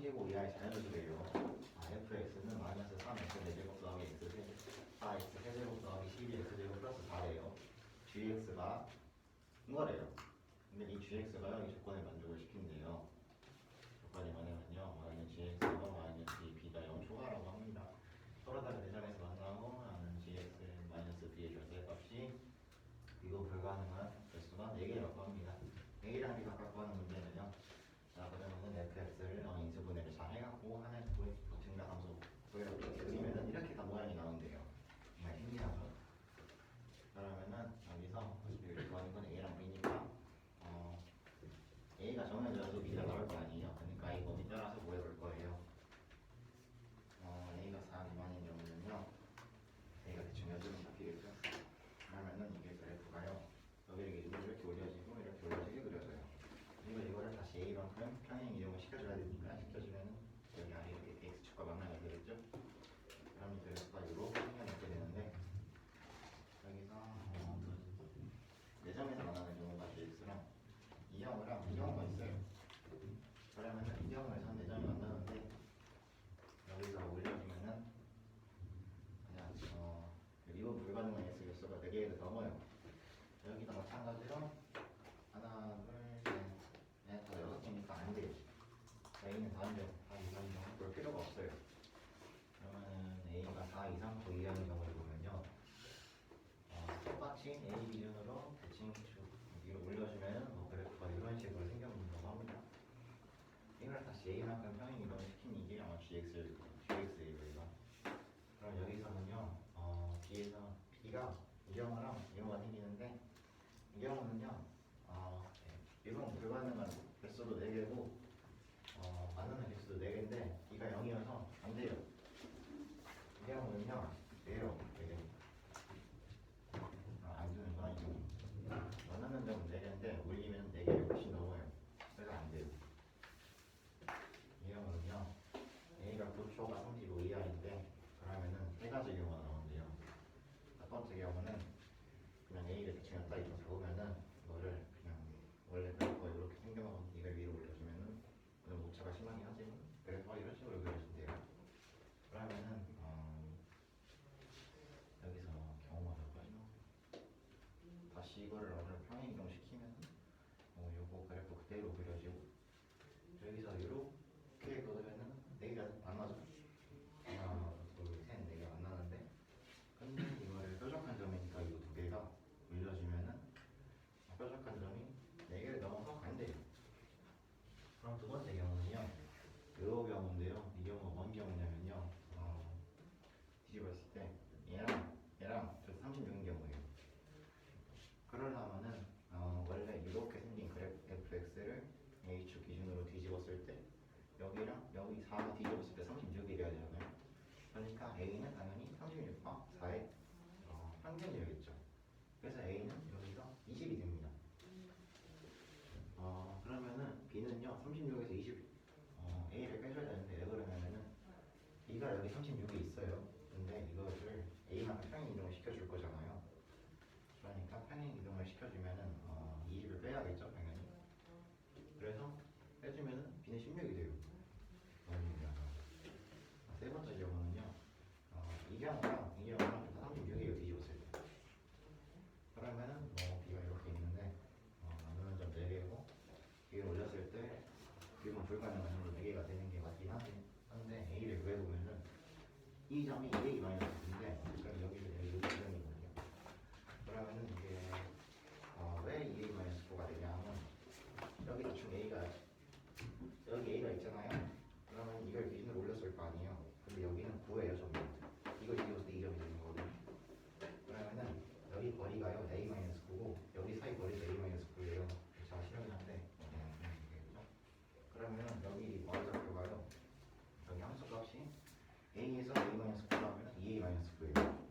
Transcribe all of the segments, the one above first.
0제곱 이하의 자연수래요. fx는 마이너스 3x 4제곱 더하기 x 4x 세제곱 더하기 12x제곱 플러스 4래요. gx가 이거래요. 근데 이 gx가 이 조건에 만족을 시킨대요. 조건이 뭐냐면요. y는 gx가 마이너스 b가 0 초과라고 합니다. 서로 다른 대점에서 만나고 나는 gx 마이너스 b의 절대값이 이거 불가능한 개수가 4개라고 합니다. 4개랑 b 각각 구하는 문제는요. 자, 그러면은 fx를 인수분해를 잘 해갖고 하나의 증가함수 그리면은 이렇게 다 모양이 나온대요. 정말 신기하죠? 그러면은 여기서 여기 구하는 건 a랑 b니까 a가 정해져도 b가 나올 거 아니에요. 그러니까 이 범위 따라서 구해볼 거예요. a가 4 미만인 경우는요. a가 대충 몇 점이 잡히겠죠? 그러면은 이게 그래프가요. 여기 이렇게 올려지고 이렇게 올려지게 그려져요. 그리고 이거를 다시 a만큼 평행 이동을 시켜줘야 되니까 시켜주면은 여기 아래 이렇게 x축과 만나게 되겠죠? 그럼 이 그래프가 이렇게 생겨나게 되는데 여기서 4점에서 만나는 경우가 gx랑 2점이랑 2점가 있어요. 그러면은 2점에서 4점이 만나는데 여기서 올려주면은 그냥 이번 불가능한 x 개수가 4개가 넘어요. 여기도 마찬가지로 하나, 둘, 셋, 다 6개니까 안 돼요. a는 4점, 4 이상인 경우 볼 필요가 없어요. 그러면은 a가 4 이상 더 이하인 경우를 보면요. 똑같이 a 기준으로 대칭 위로 올려주면 그래프가 이런 식으로 생겨본다고 합니다. 이걸 다시 a만큼 평행 이동을 시킨 이게 아마 gx일 거예요. 그럼 여기서는요, b에서 b가 이 경우랑 이 경우가 생기는데 이 경우는요, 이건 불가능한 개수도 4개고 만나는 개수도 4개인데 b가 0이어서 안 돼요. 이 경우는요, 돼요. 되게 안 되는 건 아니고 원하는 점은 4개인데 올리면 4개를 훨씬 넘어요. 그래서 안 돼요. 이 경우는요, a가 9초가 35 이하인데 그러면은 3가지 경우가 나오는데요. 첫 번째 경우는 그냥 a를 대충 갖다 입혀서 보면은 이거를 그냥 원래 그래프가 이렇게 생겨나고 이걸 위로 올려주면은 좀 오차가 심하긴 하지만 그래프가 이런 식으로 그려진대요. 그러면은 여기서 경우가 몇 가지 나오죠? 다시 이거를 어느 평행 이동시키면 요거 그래프 그대로 그려지고 여기서 이렇게 그리면은 4개가 안 맞아. 하나, 둘, 셋, 4개가 안 나는데 근데 이거를 뾰족한 점이니까 이거 2개가 올려주면은 뾰족한 점이 4개를 넘어서 안 돼요. 그럼 두 번째 경우는요. 이 경우인데요. 이 경우가 뭔 경우냐면요. 뒤집었을 때 얘랑 36인 경우예요. 그러려면은 원래 이렇게 생긴 그래프 fx를 a축 기준으로 뒤집었을 때 여기랑 여기 4가 뒤집었을 때 36이 돼야 되잖아요. 그러니까 a는 당연히 36과 4의 평균이겠죠. 그래서 a는 여기서 20이 됩니다. 그러면은 b는요 36에서 20 a를 빼줘야 되는데 왜 그러냐면은 b가 여기 36이 있어요. 근데 이거를 a만큼 평행 이동을 시켜줄 거잖아요. 그러니까 평행 이동을 시켜주면은 20을 빼야겠죠 당연히. 그래서 빼주면은 b는 16이 돼요. 세 번째 경우는요. 이 경우랑 36이에요 뒤집었을 때. 그러면은 b가 이렇게 있는데 나누는 점 4개고 위로 올렸을 때 비교는 불가능한 점으로 4개가 되는 게 맞긴 한데 a를 구해보면은 이 점이 a-b인데 그럼 여기를 여기 점이거든요. 그러면은 이게 왜 a-9가 되냐면 여기 대충 여기 a가 있잖아요. 그러면 이걸 기준으로 올렸을 거 아니에요. 근데 여기는 9예요 점이. 이거 뒤집었을 때 2점이 되는 거거든요. 그러면은 여기 거리가요 a-9고 여기 사이 거리도 a-9예요. 자 실험이 한데 그러면 여기 y좌표가요 여기 함수값이 a에서 a-9하면 2a-9예요.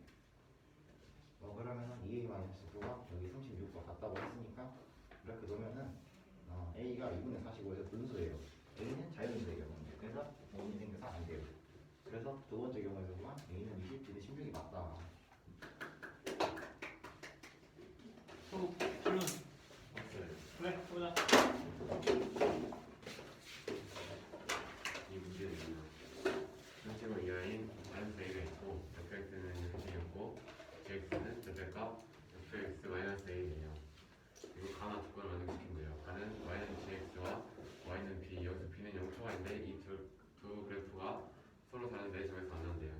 4점에서 만난대요.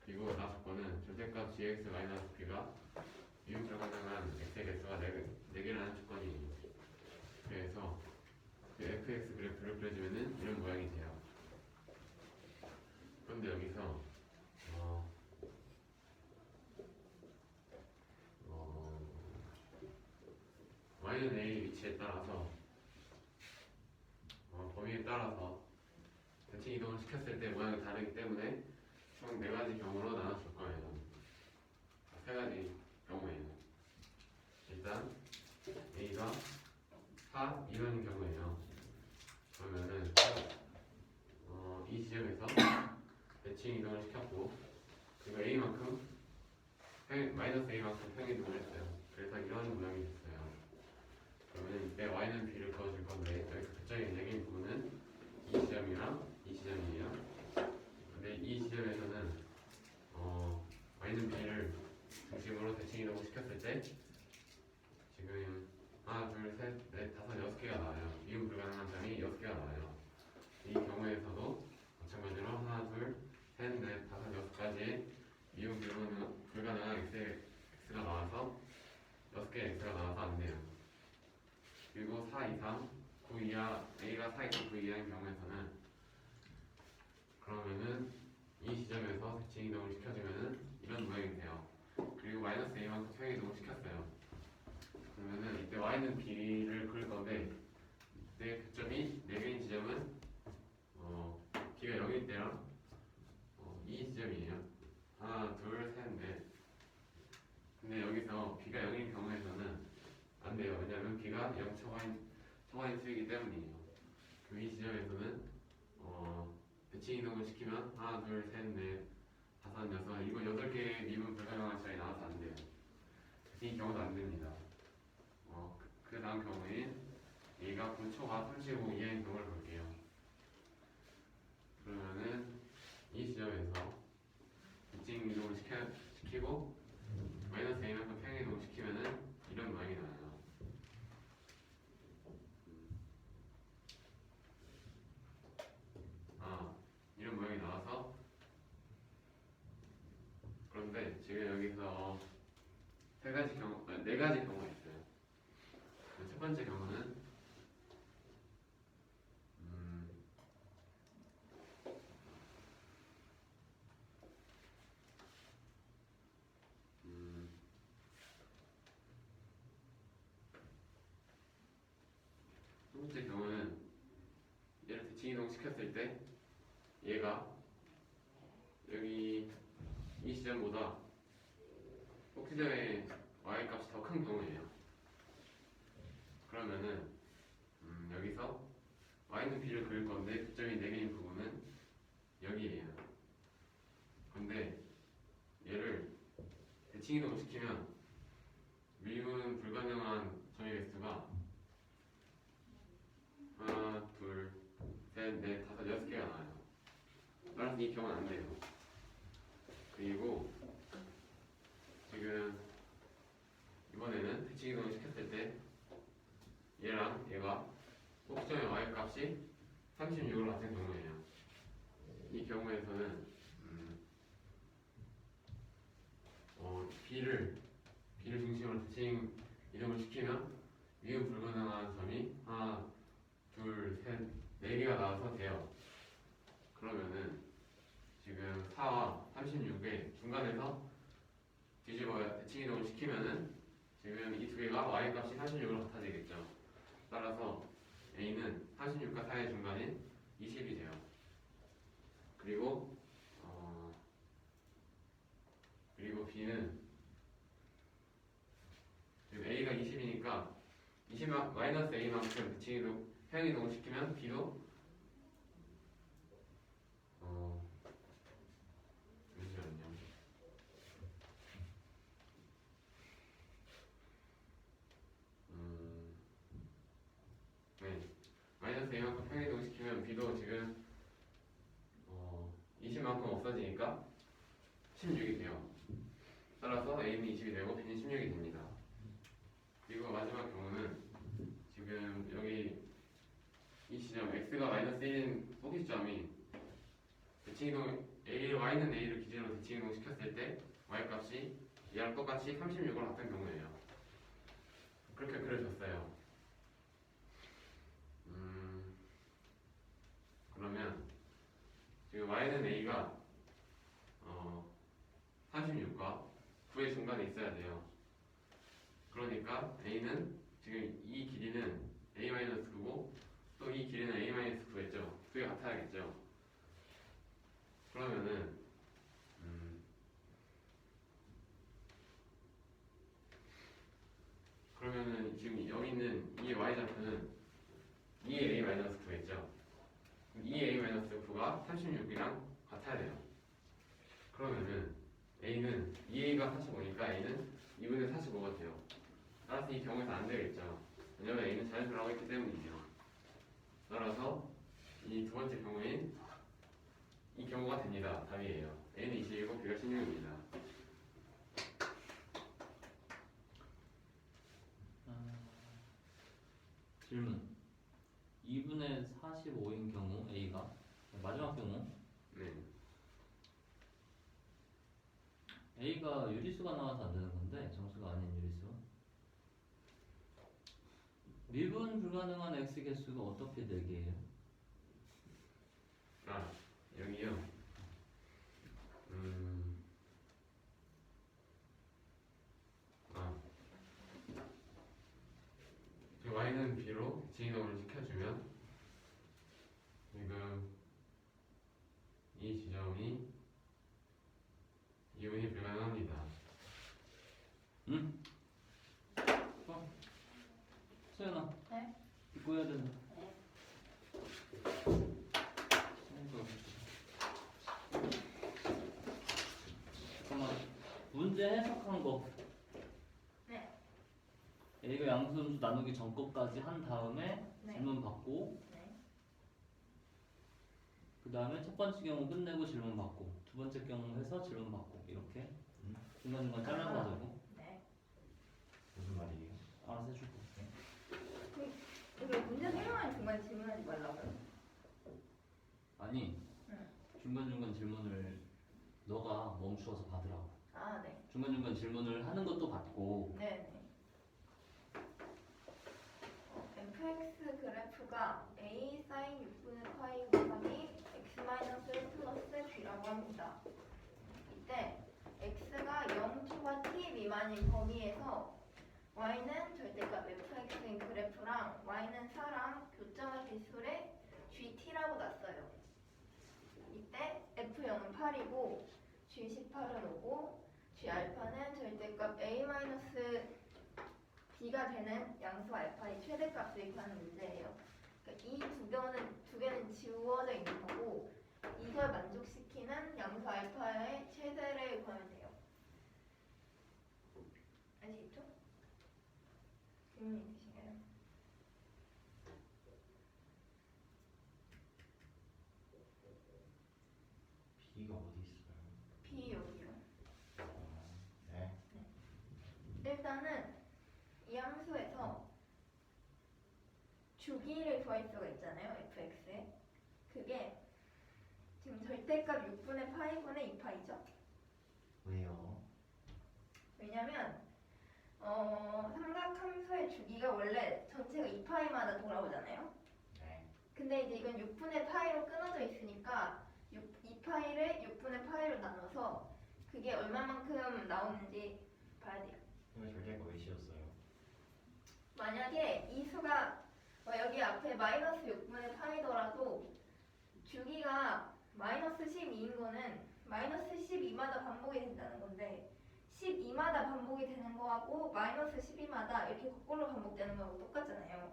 그리고 나 조건은 절대값 gx 마이너스 b가 미분 불가능한 x의 개수가 4개라는 조건이에요. 그래서 그 fx 그래프를 그려주면은 이런 모양이 돼요. 그런데 여기서 y는 a 위치에 따라서 범위에 따라서 대칭 이동을 시켰을 때 모양이 다르기 때문에 총 4가지 경우로 나눠줄 거예요. 3가지 경우에는 일단 a가 4 이런 경우에요. 그러면은 이 지점에서 대칭 이동을 시켰고 그리고 a만큼 마이너스 a만큼 평이동을 했어요. 그래서 이런 모양이 됐어요. 그러면 이때 y는 b를 그어줄 건데 여기서 극적인 얘기인 부분은 이 지점이랑 이 지점이에요. 근데 이 지점에서는 y는 b를 중심으로 대칭 이동을 시켰을 때 지금 하나, 둘, 셋, 넷, 다섯, 6개가 나와요. 미분 불가능한 점이 6개가 나와요. 이 경우에서도 마찬가지로 하나, 둘, 셋, 넷, 다섯, 6가지의 미분 불가능한 x가 나와서 6개의 x가 나와서 안 돼요. 그리고 4 이상 9 이하 a가 4 이상 9 이하인 경우에서는 그러면은 이 지점에서 대칭 이동을 시켜주면은 이런 모양이 돼요. 그리고 마이너스 a만큼 평행 이동을 시켰어요. 그러면은 이때 y는 b를 그릴 건데 이때 교점이 4개인 지점은 b가 0일 때랑 이 지점이에요. 하나, 둘, 셋, 넷. 근데 여기서 b가 0인 경우에서는 안 돼요. 왜냐면 b가 0 초과인 수이기 때문이에요. 그럼 이 지점에서는 대칭 이동을 시키면 하나, 둘, 셋, 넷, 다섯, 여섯 이거 8개의 미분 불가능한 숫자가 나와서 안 돼요. 이 경우도 안 됩니다. 그 다음 경우에 얘가 9초가 35 이하인 경우를 볼게요. 그러면은 이 지점에서 대칭 이동을 시키고 마이너스 a만큼 평행 이동을 시키면은 이런 모양이 나와요. 이런 모양이 나와서 그런데 지금 여기서 4가지 경우가 있어요. 첫 번째 경우는 첫 번째 경우는 얘를 대칭 이동 시켰을 때 얘가 여기 이 지점보다 꼭지점의 y 값이 더 큰 경우예요. 그러면은 여기서 y는 b를 그릴 건데 교점이 4개인 부분은 여기에요. 근데 얘를 대칭 이동을 시키면 미분 불가능한 점의 개수가 하나, 둘, 셋, 넷, 다섯, 6개가 나와요. 따라서 이 경우는 안 돼요. 그리고 지금 이번에는 대칭 이동을 시켰을 때 얘랑 얘가 꼭지점의 y 값이 36으로 같은 경우예요. 이 경우에서는 b를 중심으로 대칭 이동을 시키면 미분 불가능한 점이 하나, 둘, 셋, 4개가 나와서 돼요. 그러면은 지금 4와 36의 중간에서 뒤집어야 대칭 이동을 시키면은 지금 이 두 개가 y 값이 36으로 같아지겠죠. 따라서 a는 36과 4의 중간인 20이 돼요. 그리고 b는 지금 a가 20이니까 20 마이너스 a만큼 대칭 이동 평행 이동을 시키면 b도 잠시만요. 네, 마이너스 a만큼 평행 이동 시키면 b도 지금 20만큼 없어지니까 16이 돼요. 따라서 a는 20이 되고 b는 16이 됩니다. 그리고 마지막 경우는 지금 여기 이 지점 x가 마이너스 1인 꼭지점이 대칭 이동 y는 a를 기준으로 대칭 이동 시켰을 때 y 값이 얘랑 똑같이 36으로 같은 경우예요. 그렇게 그려줬어요. 그러면 지금 y는 a가 36과 9의 중간에 있어야 돼요. 그러니까 a는 지금 이 길이는 a-9고 또 이 길이는 a-9겠죠. 두 개 같아야겠죠. 그러면은 그러면은 지금 여기 있는 이 y좌표는 2의 a-9겠죠. 2의 a-9가 36이랑 같아야 돼요. 그러면은 a는 2a가 45니까 a는 2분의 45가 돼요. 따라서 이 경우에서 안 되겠죠. 왜냐면 a는 자연수라고 했기 때문이죠. 따라서 이 두 번째 경우인 이 경우가 됩니다. 답이에요. a는 21고 b가 16입니다. 질문. 2분의 45인 경우 A가 마지막 경우 네. A가 유리수가 나와서 안 되는 건데 정수가 아닌 유리수. 미분 불가능한 x 개수가 어떻게 4개예요? 아, 여기요. 그 y는 b로 대칭 이동을 시켜주면 지금 이 지점이 이분이 불가능합니다. 응? 소연아. 네? 이거 해야 된다. 네. 잠깐만. 문제 해석한 거. 네. A가 양수함수 나누기 전 것까지 한 다음에 네. 질문 받고 네. 그 다음에 첫 번째 경우 끝내고 질문 받고 두 번째 경우 해서 질문 받고 이렇게 중간중간 잘라가지고 네. 무슨 말이에요? 알아서 해줄 거. 이게 문제 설명할 중간에 질문하지 말라고요? 아니 응. 중간중간 질문을 너가 멈추어서 받으라고. 아, 네. 중간중간 질문을 하는 것도 받고 네네. fx 그래프가 a 사인 6분의 파이 곱하기 x 마이너스 1 플러스 b라고 합니다. 이때 x가 0초와 t 미만인 범위에서 y는 절대값 fx인 그래프랑 y는 4랑 교점의 개수를 gt라고 놨어요. 이때 f0은 8이고 g18은 5고 g알파는 절대값 a-b가 되는 양수 알파의 최대값을 구하는 문제예요. 그러니까 이 두 개는 지워져 있는 거고 이걸 만족시키는 양수 알파의 최대를 구하면 돼요. 아시겠죠? 질문 있으신가요? B가 어디 있어요? B 여기요. 네. 일단은 이 함수에서 주기를 구할 수가 있잖아요. fx에. 그게 지금 절대값 6분의 파이분의 2파이죠. 왜요? 왜냐면 삼각함수의 주기가 원래 전체가 2파이마다 돌아오잖아요. 네. 근데 이제 이건 6분의 파이로 끊어져 있으니까 2파이를 6분의 파이로 나눠서 그게 얼마만큼 나오는지 봐야 돼요. 이거 절대값 왜 씌웠어요? 만약에 이 수가 여기 앞에 마이너스 6분의 파이더라도 주기가 마이너스 12인 거는 마이너스 12마다 반복이 된다는 건데 12마다 반복이 되는 거하고 마이너스 12마다 이렇게 거꾸로 반복되는 거하고 똑같잖아요.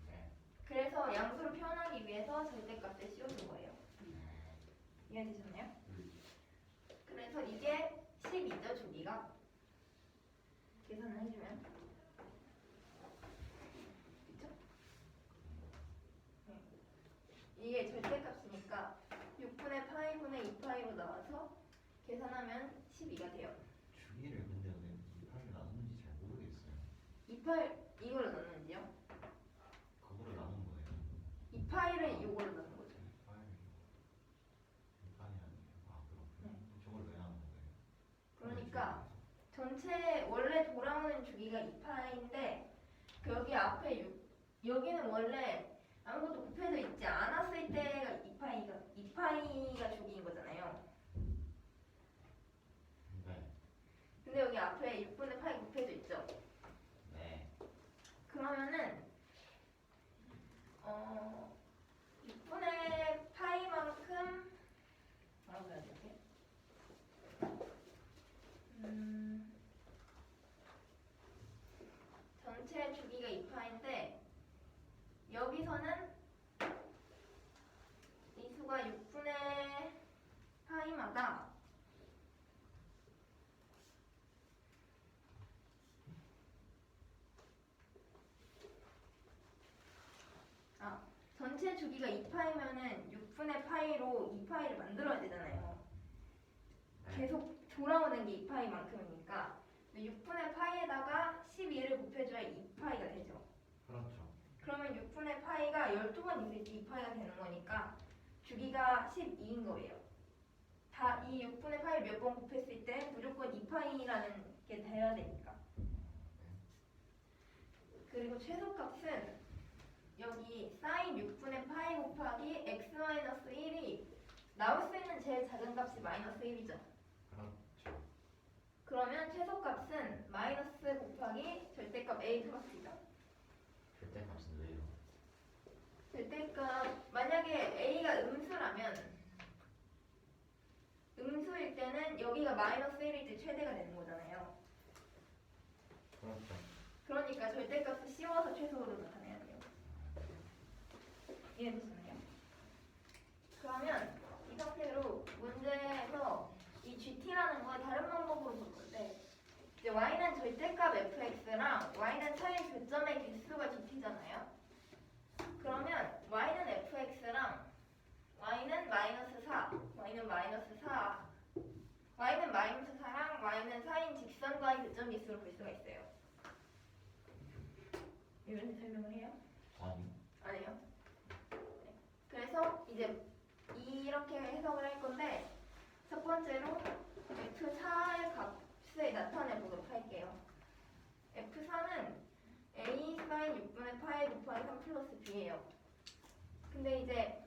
네. 그래서 양수를 표현하기 위해서 절대값을 씌우는 거예요. 이해되셨나요? 그래서 이게 12죠, 주기가. 계산을 해주면. 그쵸? 네. 이게 절대값이니까 6분의 파이분의 2파이로 나와서 계산하면 12가 돼요. 주기를 근데 왜 2파를 나누는지 잘 모르겠어요. 2파이 이걸로 나누는지요? 그거를 나눈 거예요. 2파이를 이걸로 나누는 거죠. 2파를 2파이 여기는 원래 아무것도 곱해져 있지 않았을 때가 2파이가 주기인 거잖아요. 네. 근데 여기 앞에 6분의 파이 곱해져 있죠. 네. 그러면은 6분의 파이만큼 뭐라고 해야 되지? 전체 주기가 2파인데 여기서는 이 수가 6분의 파이마다 전체 주기가 2파이면은 6분의 파이로 2파이를 만들어야 되잖아요. 계속 돌아오는 게 2파이만큼이니까 6분의 파이에다가 12를 곱해줘야 2파이가 되죠. 그렇죠. 그러면 6분의 파이가 12번 있을 때 2파이가 되는 거니까 주기가 12인 거예요. 다 이 6분의 파이를 몇 번 곱했을 때 무조건 2파이라는 게 돼야 되니까. 그리고 최소값은 여기 사인 6분의 파이 곱하기 x-1이 나올 수 있는 제일 작은 값이 마이너스 1이죠. 그렇죠. 그러면 최소값은 마이너스 곱하기 절대값 a 플러스이죠. 절대값은 왜요? 절대값 만약에 a가 음수라면 음수일 때는 여기가 마이너스 1일 때 최대가 되는 거잖아요. 그렇죠. 그러니까 절대값을 씌워서 최소로 나타내야 돼요. 이해되시나요? 그러면 이 상태로 문제에서 이 GT라는 걸 다른 방법으로 볼 건데 이제 y는 절대값 fx랑 y는 차의 교점의 개수가 GT잖아요. 그러면 y는 fx랑 y는 마이너스 4, y는 마이너스 4, y는 마이너스 4랑 y는 4인 직선과의 교점 개수로 볼 수가 있어요. 이렇게 설명을 해요? 아니요. 아니요. 네. 그래서 이제 이렇게 해석을 할 건데 첫 번째로 F4의 값을 나타내 보도록 할게요. F4는 A 사인 6분의 파이 곱하기 3 플러스 B예요. 근데 이제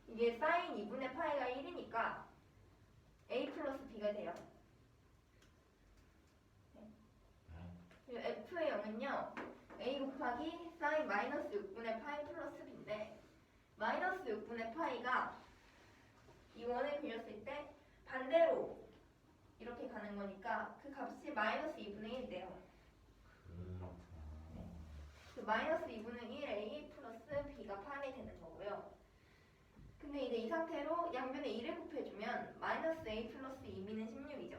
이게 사인 2분의 파이가 1이니까 A 플러스 B가 돼요. 그리고 F의 0은요 A 곱하기 사인 마이너스 6분의 파이 플러스 B인데 마이너스 6분의 파이가 이 원을 그렸을 때 반대로 이렇게 가는 거니까 그 값이 마이너스 2분의 1이 돼요. 그렇구나. 그 마이너스 2분의 1 A 플러스 B가 8이 되는 거고요. 근데 이제 이 상태로 양변에 1을 곱해주면 마이너스 A 플러스 2B는 16이죠.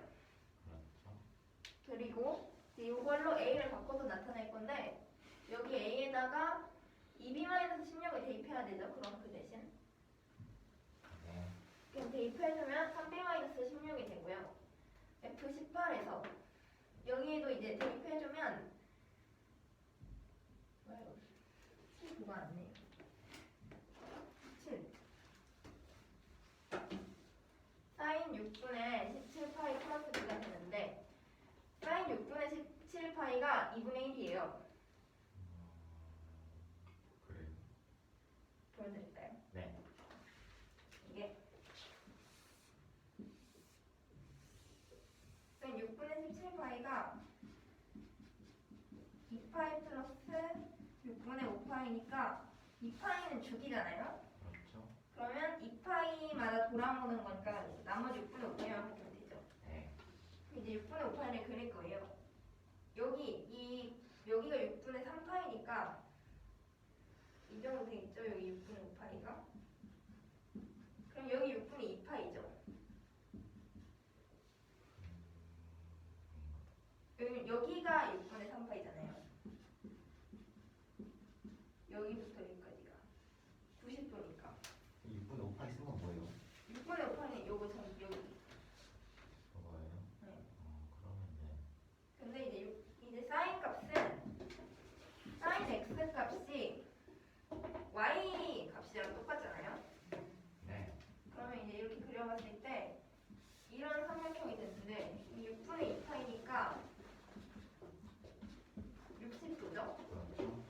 그렇죠. 그리고 이걸로 A를 바꿔서 나타낼 건데 여기 A에다가 2B-16을 대입해야 되죠. 그럼 그 대신 네. 그럼 대입해주면 3B-16이 되고요. F18에서 여기에도 이제 대입해주면 7 안 네요. 7 사인 6분의 17파이 플러스 B가 되는데 사인 6분의 17파이가 2분의 1이에요. 그래요. 보여드릴까요? 네. 이게 사인 6분의 17파이가 2파이 플러스 6분의 5파이니까 2파이는 주기잖아요. 그렇죠. 그러면 2파이마다 돌아오는 거니까 나머지 6분의 5파이만 보면 되죠. 네. 이제 6분의 5파이를 그릴 거예요. 여기가 6분의 3파이니까 이 정도 되겠죠? 여기 6분의 5파이가. 그럼 여기 6분의 2파이죠. 여기가 6분의 3파이잖아요. 여기부터 여기까지가 90도니까 6분의 5파이 쓴 건 뭐예요? 6분의 5파이는 요거 전 여기. 저거예요? 네. 그러면 네. 근데 이제 사인 값은 사인 x 값이 y 값이랑 똑같잖아요. 네. 그러면 이제 이렇게 그려봤을 때 이런 삼각형이 되는데 이 6분의 2파이니까 60도죠. 그렇죠.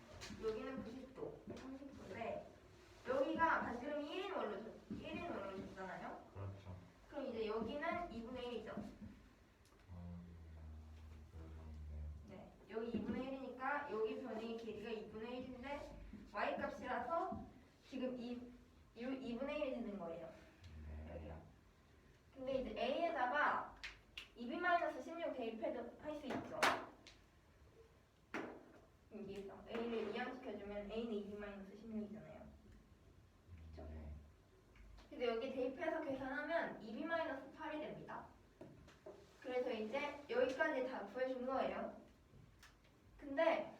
2분의 1이 되는 거예요. 네. 여기요. 근데 이제 A에다가 2b-16 대입해도 할 수 있죠. 여기서 A를 이항시켜주면 A는 2b-16이잖아요. 그쵸? 네. 근데 여기 대입해서 계산하면 2b-8이 됩니다. 그래서 이제 여기까지 다 구해준 거예요. 근데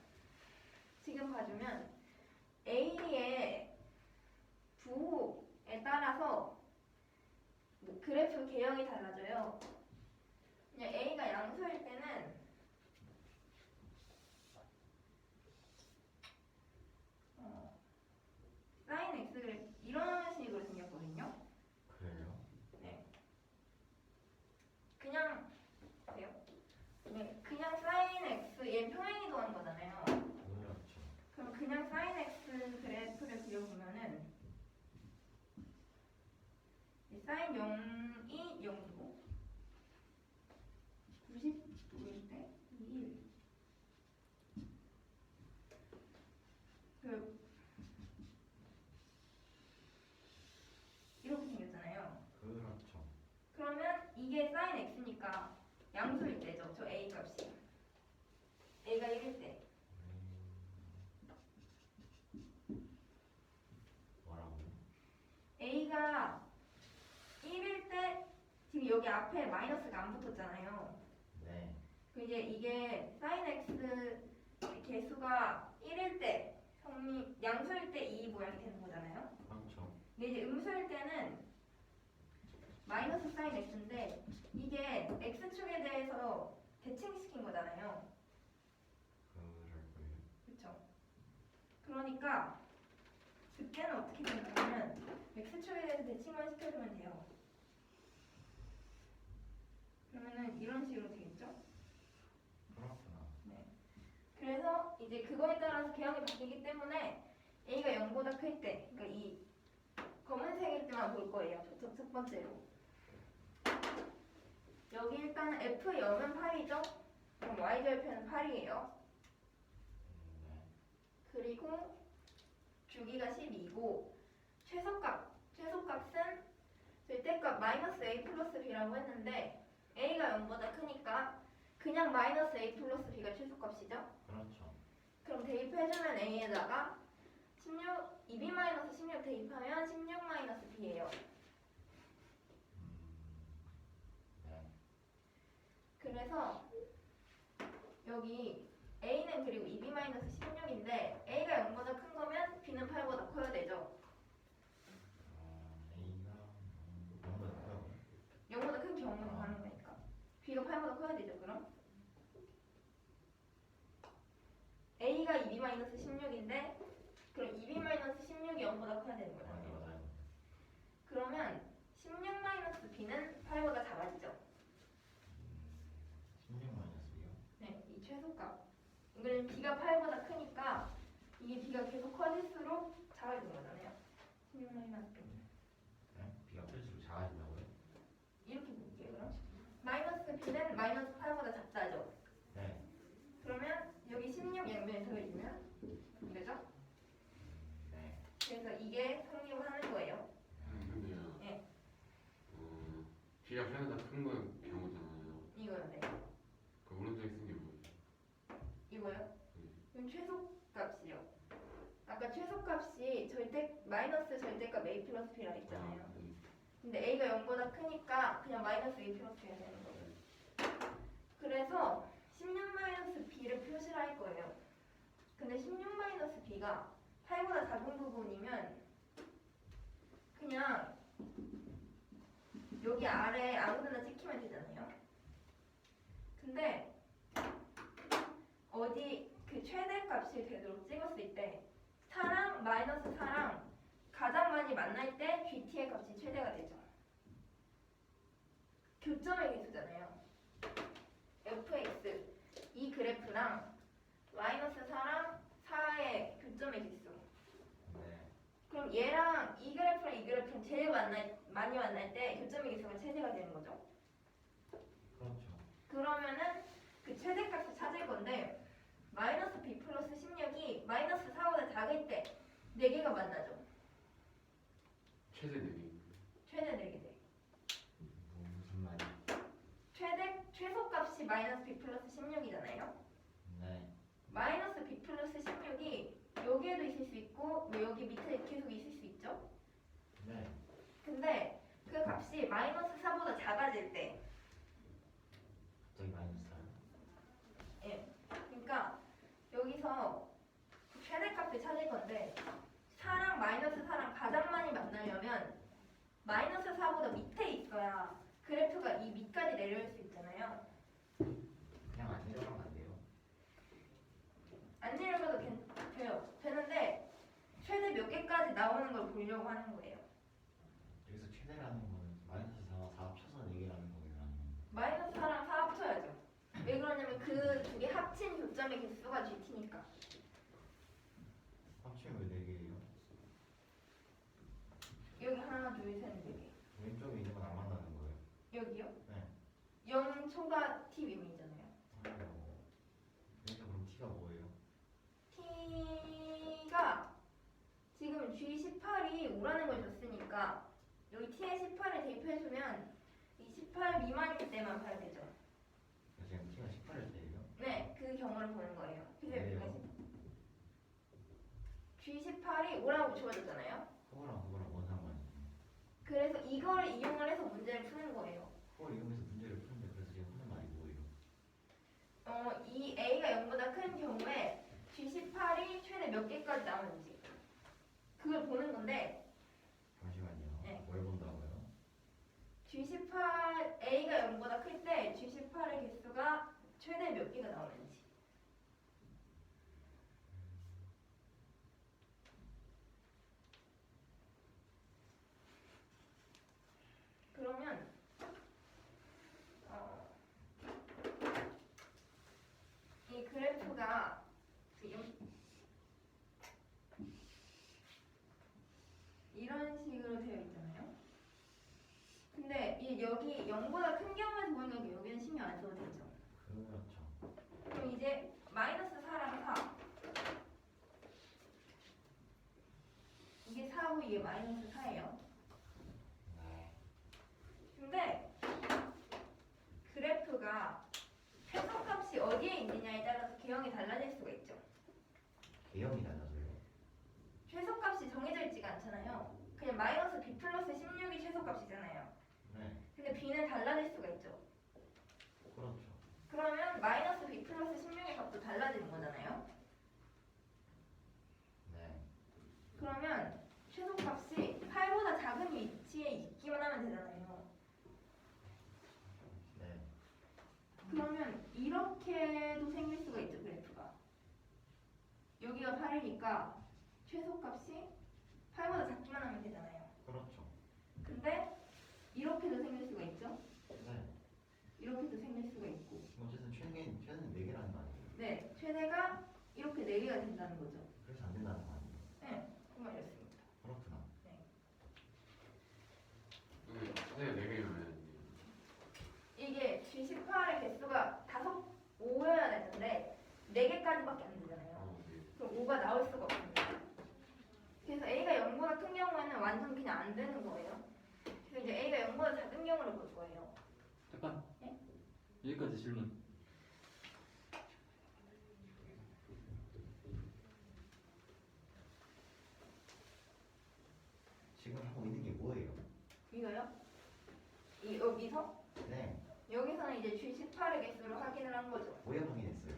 지금 봐주면 A의 부호에 따라서 그래프 개형이 달라져요. 그냥 A가 양수일 때는 sin x 그래프 이런 식으로 생겼거든요. 그래요? 네. 그냥 보세요. 네, 그냥 sin x 얘 평행이동한 거잖아요. 그렇죠. 그럼 그냥 sin x 그래프를 그려보면은 이 sin 0이 0이고 90도일 때 1. 이렇게 생겼잖아요. 그렇죠. 그러면 이게 sin x니까 양수일 때죠. 저 a 값이. a가 1일 때. 뭐라고요? a가 1일 때 지금 여기 앞에 마이너스가 안 붙었잖아요. 네. 그 이제 이게 sin x 개수가 1일 때 양수일 때 이 모양이 되는 거잖아요. 그렇죠. 근데 이제 음수일 때는 마이너스 sin x인데 이게 x축에 대해서 대칭시킨 거잖아요. 그럴 거예요. 그렇죠? 그러니까 그때는 어떻게 되냐면 x축에 대해서 대칭만 시켜주면 돼요. 그러면은 이런 식으로 되겠죠? 그렇구나. 네. 그래서 이제 그거에 따라서 개형이 바뀌기 때문에 a가 0보다 클 때, 그러니까 이 검은색일 때만 볼 거예요. 첫 번째로. 여기 일단 f 0은 8이죠? 그럼 y절편은 8이에요. 네. 그리고 주기가 12고 최소값은 절대값 마이너스 a 플러스 b라고 했는데 a가 0보다 크니까 그냥 마이너스 a 플러스 b가 최소값이죠? 그렇죠. 그럼 대입해주면 a에다가 2b-16 대입하면 16-b예요. 네. 그래서 여기 a는 그리고 2b-16인데 a가 0보다 큰 거면 b는 8보다 커야 되죠. A가 너무 커요. 0보다 큰 경우는 가는 거니까 b가 8보다 커야 되죠. 그럼 a가 2b-16인데 그럼 2b-16이 0보다 커야 되는 거잖아요. 맞아요. 그러면 16-b는 8보다 작아지죠. 16 마이너스요? 네, 이 최소값. 이거는 b가 8보다 크니까 이게 b가 계속 커질수록 작아지는 거잖아요. 16-b. 네? B가 클수록 작아진다고요? 이렇게 볼게요. 그럼 마이너스 b는 마이너스 8보다 작다죠. 네. 그러면 여기 16 양면에 더해주면 이거죠. 네. 그래서 이게 성립하는 거예요. 근데요. 네. B가 8보다 큰 건 경우잖아요. 이거요. 네. 그 오른쪽에 쓴 게 뭐예요? 이거요. 그럼 최소값이요. 아까 최소값이 마이너스 절대값 a 플러스 b라 했잖아요. 근데 a가 0보다 크니까 그냥 마이너스 a 플러스 b가 되는 거예요. 그래서 16-b를 표시를 할 거예요. 근데 16-b가 8보다 작은 부분이면 그냥 여기 아래 아무데나 찍히면 되잖아요. 근데 어디 그 최대값이 되도록 찍었을 때 4랑 마이너스 4랑 가장 많이 만날 때 GT의 값이 최대가 되죠. 교점의 개수잖아요. fx 이 그래프랑 마이너스 4랑 4의 교점의 개수. 네. 그럼 얘랑 이 그래프랑 이 그래프랑 제일 많이 만날 때 교점의 개수가 최대가 되는 거죠. 그렇죠. 그러면은 그 최대값을 찾을 건데 마이너스 b 플러스 16이 마이너스 4보다 작을 때 4개가 만나죠. 최대 4개. 최대 4개 돼. 무슨 말이야? 최소값이 마이너스 b 플러스 16이잖아요. 네. 마이너스 b 플러스 16이 여기에도 있을 수 있고 뭐 여기 밑에 계속 있을 수 있죠. 네. 근데 그 값이 마이너스 4보다 작아질 때, 갑자기 마이너스 4요? 예. 그러니까 여기서 최대값을 찾을 건데 4랑 마이너스 4랑 가장 많이 만나려면 마이너스 4보다 밑에 있어야 그래프가 이 밑까지 내려올 수 있잖아요. 그냥 안 내려가면 안 돼요. 안 내려가도 돼요. 되는데 최대 몇 개까지 나오는 걸 보려고 하는 거예요. 여기서 최대라는 거는 마이너스 4와 4 합쳐서 4개라는 거예요? 아니면 마이너스 4랑 4 합쳐야죠. 왜 그러냐면 그 두 개 합친 교점의 개수가 GT니까. 합치면 왜 4개예요? 여기 하나, 둘, 셋, 네 개. 왼쪽에 있는 건 안 만나는 거예요? 여기요? 네. 0 초가 t 위면이잖아요. 그래서 그럼 t가 뭐예요? t가 지금 G18이 5라는 걸 줬으니까 여기 t에 18을 대입해주면 이 18 미만일 때만 봐야 되죠. 그래서 지금 t가 18일 때예요? 네, 그 경우를 보는 거예요. 그래서 왜요? 여기가 G18이 5라고 주어졌잖아요. 그거랑 뭔 상관이에요? 그래서 이걸 이용을 해서 문제를 푸는 거예요. 그걸 이용해서 문제를 푸는데 그래서 지금 하는 말이 뭐예요? 이 a가 0보다 큰 경우에 G18이 최대 몇 개까지 나오는지 그걸 보는 건데 잠시만요. 네. 뭘 본다고요? G18 a가 0보다 클 때 G18의 개수가 최대 몇 개가 나오는지. 그러면 이 그래프가 지금 이런 식으로 되어 있잖아요. 근데 이 여기 0보다 큰 경우에서 보이는 게 여기는 신경 안 써도 되죠. 그렇죠. 그럼 이제 마이너스 4랑 4 이게 4고 이게 마이너스 4예요. 네. 근데 그래프가 최소값이 어디에 있느냐에 따라서 개형이 달라질 수가 있죠. 개형이 달라져요. 최소값이 정해져 있지가 않잖아요. 그냥 마이너스 b 플러스 16이 최소값이잖아요. 네. 근데 b는 달라질 수가 있죠. 그렇죠. 그러면 마이너스 b 플러스 16의 값도 달라지는 거잖아요. 네. 그러면 최소값이 8보다 작은 위치에 있기만 하면 되잖아요. 네. 그러면 이렇게도 생길 수가 있죠, 그래프가. 여기가 8이니까 최소값이 8보다 작기만 하면 되잖아요. 그렇죠. 근데 이렇게도 생길 수가 있죠. 네. 이렇게도 생길 수가 있고. 어쨌든 최대는 4개라는 거 아니에요? 네, 최대가 이렇게 4개가 된다는 거죠. 그래서 안 된다는 거 아니에요? 네, 그 말이었습니다. 그렇구나. 최대 4개면 이게 G18의 개수가 5여야 되는데 4개까지밖에 안 되잖아요. 그럼 5가 나올 수가 없습니다. 그래서 A가 0보다 큰 경우에는 완전 그냥 안 되는 거예요. 그래서 이제 A가 0보다 작은 경우를 볼 거예요. 잠깐. 네? 여기까지 질문. 지금 하고 있는 게 뭐예요? 이거요? 여기서? 네. 여기서는 이제 G18의 개수를 확인을 한 거죠. 뭐에 확인했어요?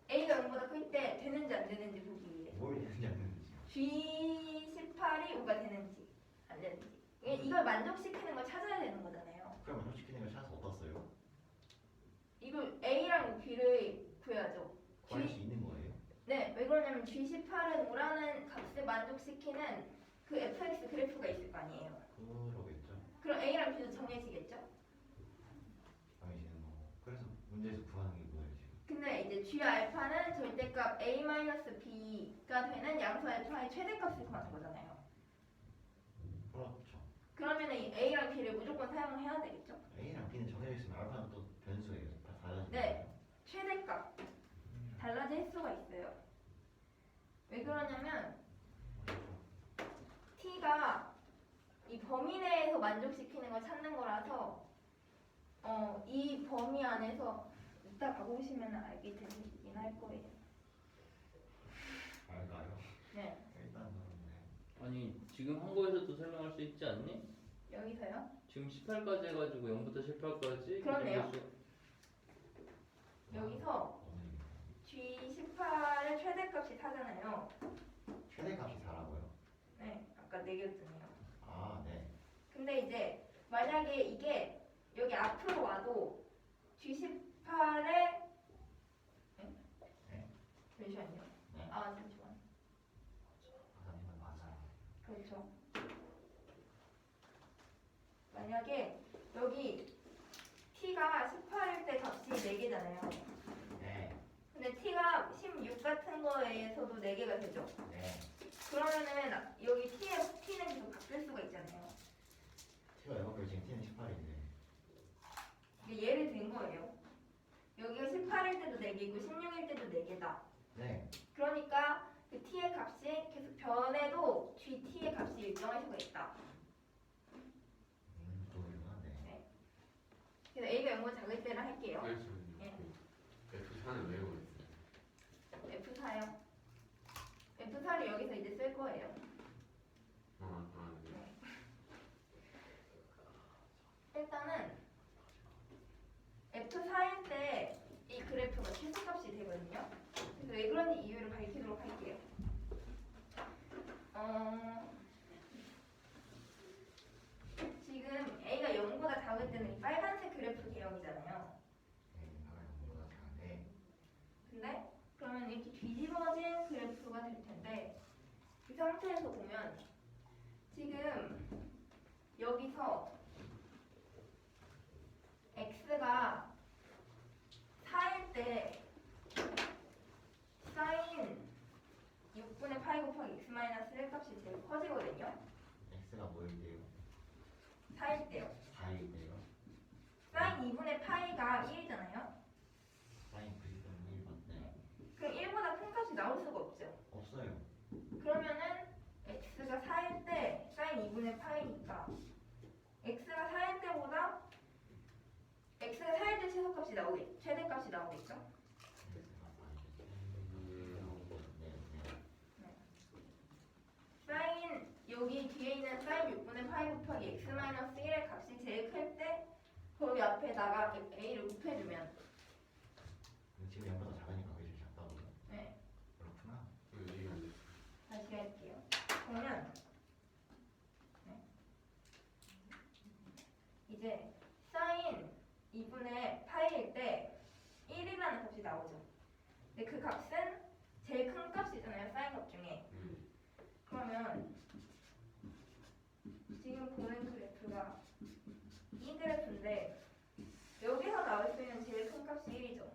A가 0보다 클 때 되는지 안 되는지 보기 위해. 뭘 되는지 안 되는지. G18이 5가 되는지 안 되는지. 이걸 만족시키는 걸 찾아야 되는 거잖아요. 그럼 만족시키는 걸 찾아서 어디다 써요? 이걸 A랑 B를 구해야죠. 구할 수 있는 거예요? 네, 왜 그러냐면 G18은 5라는 값을 만족시키는 그 fx 그래프가 있을 거 아니에요. 그러겠죠. 그럼 A랑 B도 정해지겠죠? 정해지는 거고. 그래서 문제에서 구하는 게 뭐예요 지금? 근데 이제 G 알파는 절대값 A-B가 되는 양수 알파의 최대값을 구하는 거잖아요. 그렇죠. 그러면 이 A랑 B를 무조건 사용을 해야 되겠죠? A랑 B는 정해져 있으면 알파는 또 변수예요. 다 달라지는 네. 거예요. 최대값 달라질 수가 있어요. 왜 그러냐면 T가 이 범위 내에서 만족시키는 걸 찾는 거라서 이 범위 안에서 이따 가보시면 알게 되긴 할 거예요. 알까요? 네. 일단 네. 아니 지금 한 거에서도 설명할 수 있지 않니? 여기서요? 지금 18까지 해가지고 0부터 18까지 그러네요. 여기서 G18의 최대값이 4잖아요. 최대값이 4라고요? 네, 아까 내겼잖아요. 아, 네. 근데 이제 만약에 이게 여기 앞으로 와도 G18의 잠시만요. 네. 아 잠시만. 박사님은 맞아요. 그렇죠. 만약에 여기 t가 18일 때 값이 4개잖아요. 네. 근데 t가 16 같은 거에서도 4개가 되죠. 네. 그러면은 여기 t는 계속 바뀔 수가 있잖아요. T가 0을 지금 T는 18인데. 이게 예를 든 거예요. 여기가 18일 때도 4개고 16일 때도 4개다. 네. 그러니까 그 t의 값이 계속 변해도 gt의 값이 일정할 수가 있다. 그거구나. 네. 그래서 a가 0보다 작을 때는 할게요. 그렇죠. F4는 왜 그랬어요? F4요. F4를 여기서 이제 쓸 거예요. 네. 일단은 F4일 때 이 그래프가 최소값이 되거든요. 그래서 왜 그런지 이유를 밝히도록 할게요. 지금 A가 0보다 작을 때는 이 빨간색 그래프 개형이잖아요. 네. 나가 0보다 작은데. 근데 그러면 이렇게 뒤집어진 그래프가 될 텐데 이 상태에서 보면 지금 여기서 x가 4일 때 사인 6분의 파이 곱하기 x 마이너스 1 값이 제일 커지거든요. X가 뭐일때요? 4일 때요. 4일때요? 사인 2분의 파이가 1이잖아요. 사인 90분의 1 맞네. 그럼 1보다 큰 값이 나올 수가 없죠. 없어요. 그러면은 x가 4일 때 사인 2분의 파이니까 x가 4일 때보다 x가 4일 때 최대값이 나오겠죠? 사인 여기 뒤에 있는 사인 6분의 파이 곱하기 x 마이너스 1의 값이 제일 클 때 거기 앞에다가 a를 곱해주면 지금 0보다 작으니까 그게 제일 작다고요? 네, 그렇구나. 이해가 안 됐어요. 다시 할게요. 그러면 이제 사인 2분의 파이일 때 1이라는 값이 나오죠. 근데 그 값은 제일 큰 값이잖아요. 사인 값 중에. 그러면 지금 보는 그래프가 이 그래프인데 여기서 나올 수 있는 제일 큰 값이 1이죠.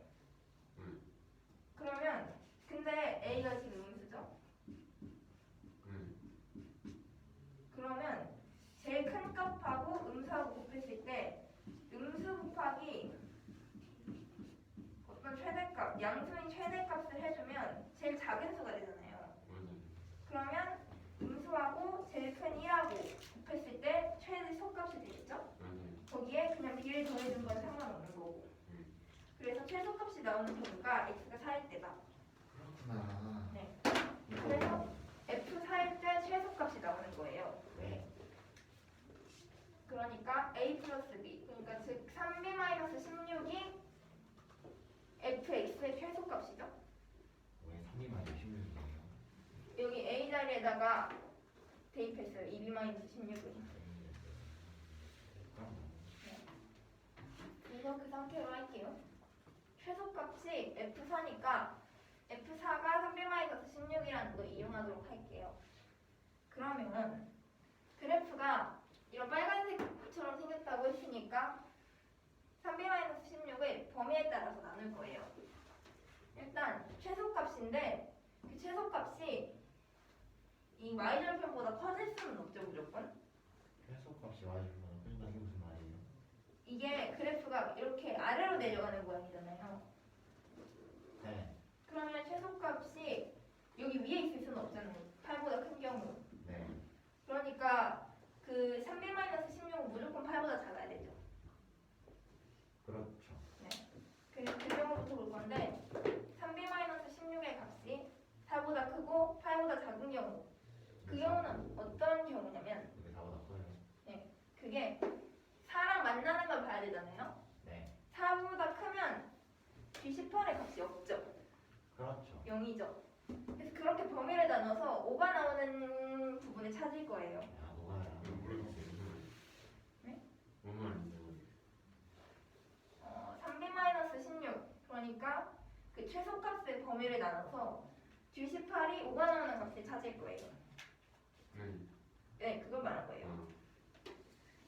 그러면 근데 A가 지금 음수죠. 그러면 제일 큰 값하고 음수하고 곱했을 때 음수 곱하기 어떤 최대값, 양수인 최대값을 해주면 제일 작은 수가 되잖아요. 그러면 음수하고 제일 큰 1하고 곱했을 때 최대 소값이 되겠죠? 거기에 그냥 b를 더해준 건 상관없는 거고. 그래서 최소값이 나오는 경우가 x가 4일 때다. 그렇구나. 네. 그래서 f4일 때 최소값이 나오는 거예요. 네. 그러니까 a 플러스 b, 그러니까 즉 3b-16이 fx의 최소값이죠. 왜 3미만 16이에요? 여기 a 자리에다가 대입했어요. 2b-16을. 이거 그 상태로 할게요. 최소값이 f4니까 f4가 3b-16이라는 거 이용하도록 할게요. 그러면 그래프가 이런 빨간색처럼 생겼다고 했으니까 3b-16을 범위에 따라서 나눌 거예요. 일단 최소값인데 그 최소값이 이 y절편보다 커질 수는 없죠, 무조건. 최소값이 와이프보다 커진다는 게 무슨 말이에요? 이게 그래프가 이렇게 아래로 내려가는 모양이잖아요. 네. 그러면 최소값이 여기 위에 있을 수는 없잖아요. 8보다 큰 경우. 네. 그러니까 그 이게 4랑 만나는 걸 봐야 되잖아요. 네. 4보다 크면 G18의 값이 없죠. 그렇죠. 0이죠. 그래서 그렇게 범위를 나눠서 5가 나오는 부분을 찾을 거예요. 야, 뭐가 이거 모르겠어요. 네? 뭔 말인지. 3b-16 그러니까 그 최소값의 범위를 나눠서 G18이 5가 나오는 값을 찾을 거예요. 네. 네, 그걸 말한 거예요. 어.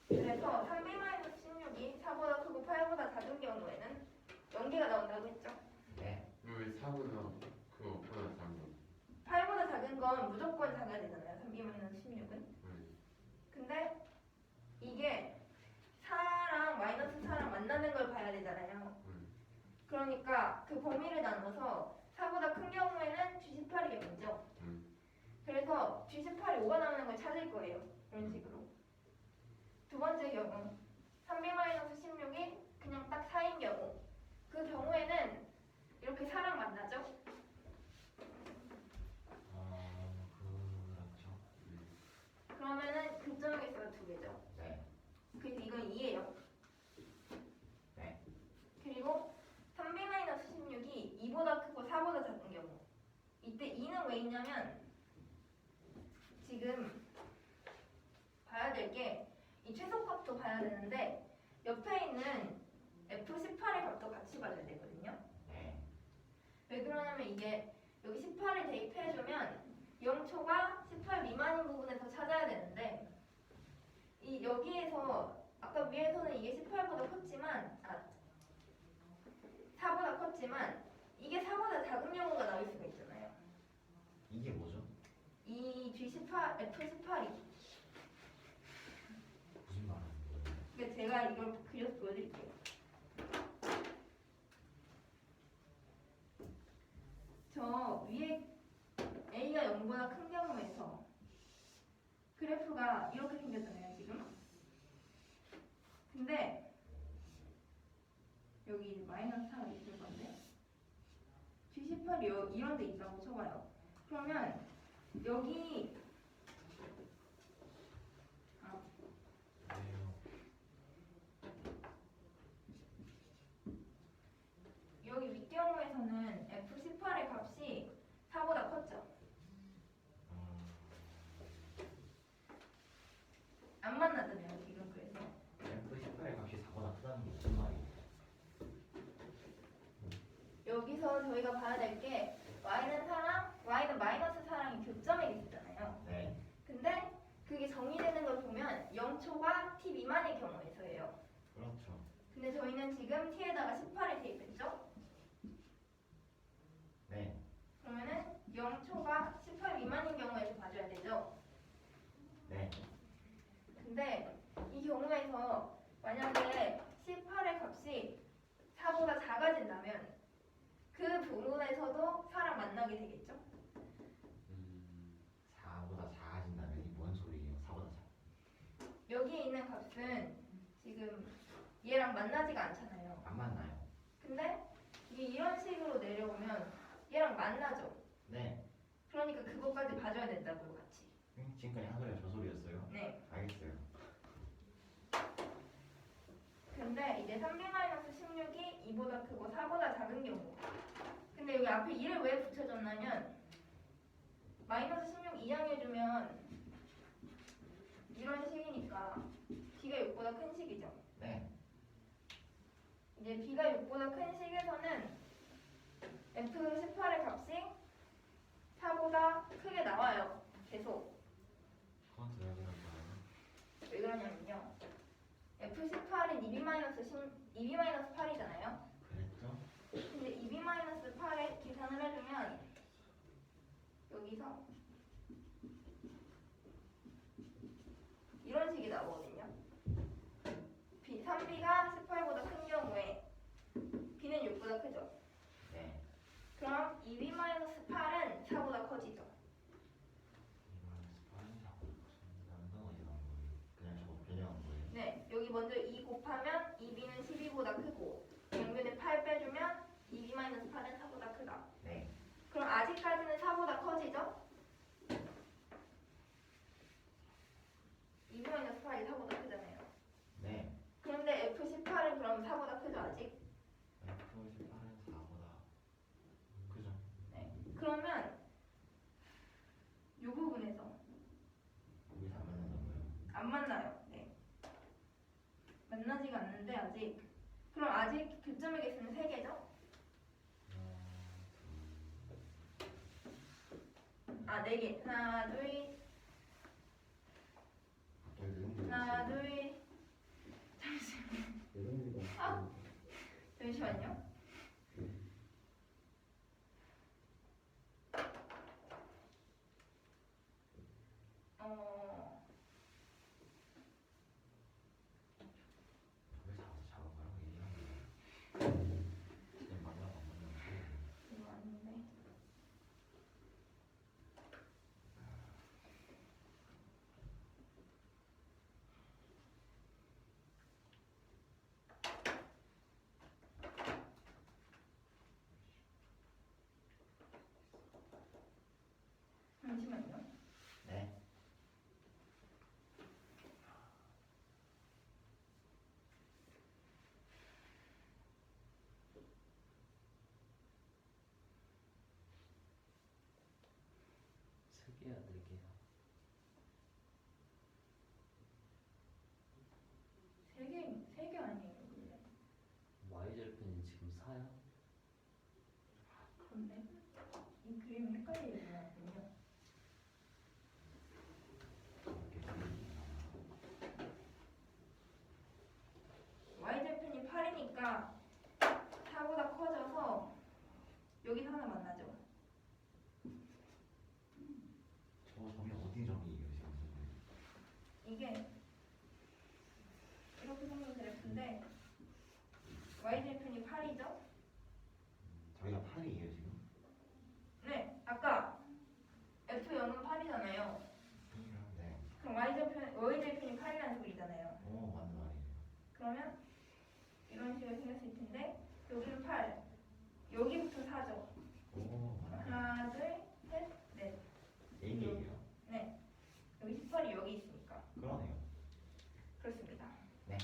그래서 3b-16이 4보다 크고 8보다 작은 경우에는 연계가 나온다고 했죠. 네. 왜 4보다 그거보다 작은 거? 8보다 작은 건 무조건 작아야 되잖아요. 3b-16은. 네. 근데 이게 4랑 마이너스 4랑 만나는 걸 봐야 되잖아요. 그러니까 그 범위를 나눠서 4보다 큰 경우에는 G18이 0이죠. 그래서 G18이 5가 나오는 걸 찾을 거예요. 이런 식으로. 두 번째 경우 3b-16이 그냥 딱 4인 경우 그 경우에는 이렇게 4랑 만나죠. 그렇죠. 그러면은 교점의 개수가 2개죠. 네. 그래서 이건 2예요. 네. 그리고 3b-16이 2보다 크고 4보다 작은 경우 이때 2는 왜 있냐면 지금 봐야 될 게 이 최소값도 봐야 되는데 옆에 있는 F18의 값도 같이 봐야 되거든요. 네. 왜 그러냐면 이게 여기 18을 대입해주면 0초가 18 미만인 부분에서 찾아야 되는데 이 여기에서 아까 위에서는 이게 18보다 컸지만 4보다 컸지만 이게 4보다 작은 경우가 나올 수가 있잖아요. 이게 뭐죠? 이 G18, F18이 무슨 말하는 거예요? 그러니까 제가 이걸 그려서 보여드릴게요. 저 위에 A가 0보다 큰 경우에서 그래프가 이렇게 생겼잖아요, 지금. 근데 여기 이제 마이너스 4가 있을 건데 G18이 이런 데 있다고 쳐봐요. 그러면 여기 여기 윗경우에서는 F18의 값이 4보다 컸죠. 안 만나잖아요, 지금. 그래서 F18의 값이 4보다 크다는 게 무슨 말이에요? 여기서 저희가 봐야 될 게 y는 4랑 y는 마이너스 4랑이 교점의 개수잖아요. 네. 근데 그게 정의되는 걸 보면 0초가 t 미만의 경우에서예요. 그렇죠. 근데 저희는 지금 t에다가 18을 대입했죠. 네. 그러면은 0초가 18 미만인 경우에서 봐줘야 되죠. 네. 근데 이 경우에서 만약에 18의 값이 4보다 작아진다면 그 부분에서도 4랑 만나게 되겠죠. 4보다 작아진다면 이 뭔 소리예요? 4보다 작. 여기에 있는 값은 지금 얘랑 만나지가 않잖아요. 안 만나요. 근데 이게 이런 식으로 내려오면 얘랑 만나죠. 네. 그러니까 그것까지 봐줘야 된다고요, 같이. 지금까지 한 소리가 저 소리였어요? 네. 알겠어요. 근데 이제 3b-16이 2보다 크고 4보다 작은 경우. 근데 여기 앞에 2를 왜 붙여줬냐면 마이너스 16 이항해주면 이런 식이니까 b가 6보다 큰 식이죠. 네. 이제 b가 6보다 큰 식에서는 F18의 값이 4보다 크게 나와요. 계속. 그건 왜 그럴까요? 왜 그러냐면요. F18은 2b-8이잖아요. 그랬죠? 근데 2b-8에 계산을 해주면 여기서 이런 식이 나오거든요. 3b가 18보다 큰 경우에 b는 6보다 크죠. 네. 그럼 2b-8은 4보다 커지죠. 이거는 스파인이라고 다른 건 어디 나온 거예요? 그냥 저거 변형한 거예요? 네, 여기 먼저 2 곱하면 2b는 12보다 크고 양변에 8 빼주면 2b-8은 4보다 크다. 네. 그럼 아직까지는 4보다 커지죠? 2b-8이 4보다 크잖아요. 안 만나요. 네. 만나지가 않는데 아직. 그럼 아직 교점의 개수는 3개죠? 아, 4개. 하나, 둘, 하나, 둘. 잠시만요. 이거 아닌데. 잠시만요. 네. 세 개야, 네 개야. 3개 아니에요, 원래. y절편이 지금 4야? 그런데 이 그림이 헷갈리군요. y절편이 8이니까 4보다 커져서 여기서 하나 만나죠. 저 점이 어디 점이에요 지금? 이게 이렇게 생긴 그래프인데 y절편이 8이죠? 저희가 8이에요 지금? 네, 아까 F0은 8이잖아요. 네. 그럼 y절편이 8이라는 소리잖아요. 오 맞는 말이에요. 그러면 이런 식으로 생겼을 텐데 여기는 8, 여기부터 4죠. 오 맞는 말. 하나, 둘, 셋, 넷. 4개예요. 네, 여기 18이 여기 있으니까 그러네요. 그렇습니다. 네.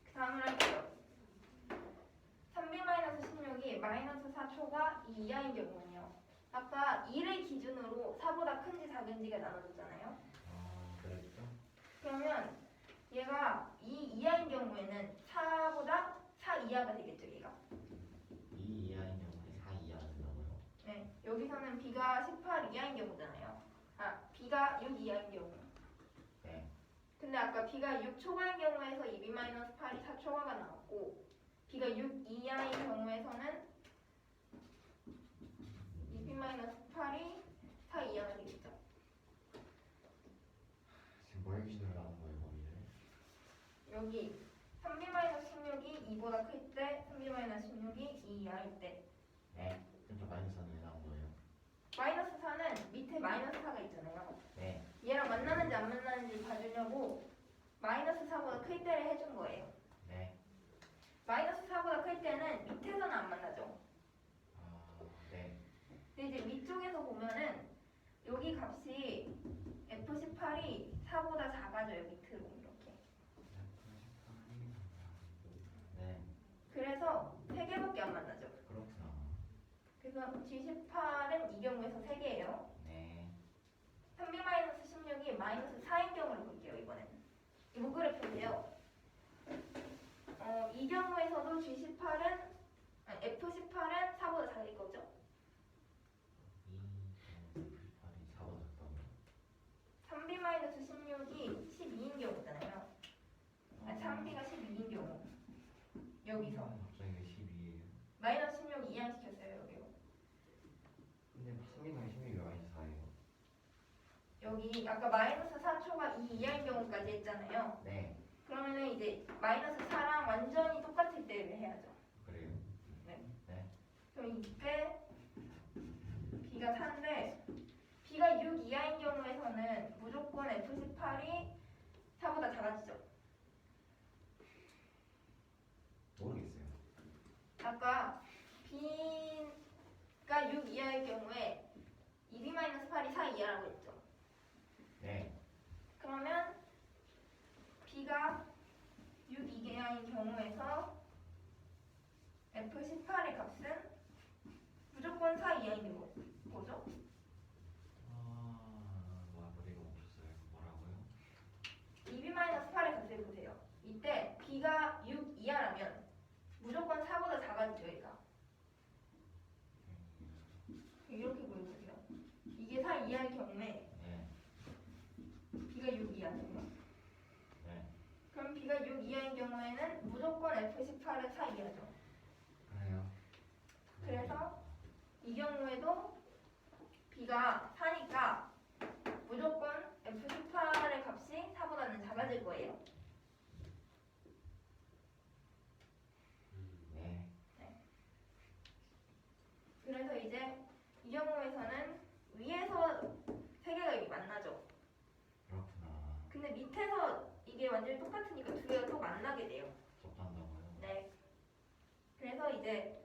그 다음을 할게요. 3b-16이 마이너스 4초가 2 이하인 경우는요. 아까 2를 기준으로 4보다 큰지 작은지가 나눠졌잖아요. 그랬죠? 그러면 얘가 2 이하인 경우에는 4보다 4 이하가 되겠죠, 얘가. 2 이하인 경우에 4 이하 된다고요? 네, 여기서는 b가 18 이하인 경우잖아요. 아, b가 6 이하인 경우. 네. 근데 아까 b가 6 초과인 경우에서 2b-8이 4 초과가 나왔고 b가 6 이하인 경우에서는 2b-8이 4 이하가 되겠죠. 지금 뭘 기준으로 하는 거예요 범위를? 여기 3b-16이 2보다 클 때, 3b-16이 2 이하일 때. 네. 그럼 저 마이너스는 왜 나온 거예요? 마이너스 4는 밑에 마이너스 4가 있잖아요. 네. 얘랑 만나는지 안 만나는지 봐주려고 마이너스 4보다 클 때를 해준 거예요. 네. 마이너스 4보다 클 때는 밑에서는 안 만나죠. 네. 근데 이제 위쪽에서 보면은 여기 값이 F18이 4보다 작아져요, 밑으로 이렇게. 네. 그래서 3개밖에 안 만나죠. 그렇구나. 그래서 G18은 이 경우에서 3개예요. 네. 3b-16이 마이너스 4인 경우를 볼게요, 이번엔. 이거 그래프인데요. 이 경우에서도 G18은, 아니, F18은 4보다 작을 거죠. 98이 4보다 작다고요? 3b-16이 12인 경우잖아요. 아니, 3b가 12인 경우. 여기서. 갑자기 왜 12예요? 마이너스 16 이항시켰어요, 여기로. 근데 3이랑 16이 왜 마이너스 4예요? 여기 아까 마이너스 4초가 2 이하인 경우까지 했잖아요. 네. 그러면은 이제 마이너스 4랑 완전히 똑같을 때를 해야죠. 그래요? 네. 네. 그럼 이때 b가 4인데 b가 6 이하인 경우에서는 무조건 F18이 4보다 작아지죠. 모르겠어요. 아까 b가 6 이하일 경우에 2b-8이 4 이하라고 했죠. 네. 그러면 b가 6 이하인 경우에서 F18의 값은 무조건 4 이하인 거죠? 뭐 아까 내가 멈췄어요. 뭐라고요? B가 6 이하라면 무조건 4보다 작아지죠, 얘가. 이렇게 보여주세요. 이게 4 이하일 경우에 네. B가 6 이하죠. 네. 그럼 B가 6 이하인 경우에는 무조건 F18은 4 이하죠. 그래요. 그래서 이 경우에도 B가 4니까 무조건 F18의 값이 4보다는 작아질 거예요. 네. 그래서 이제 이 경우에서는 위에서 세 개가 여기 만나죠. 그렇구나. 근데 밑에서 이게 완전히 똑같으니까 두 개가 또 만나게 돼요. 접한다고요? 네. 그래서 이제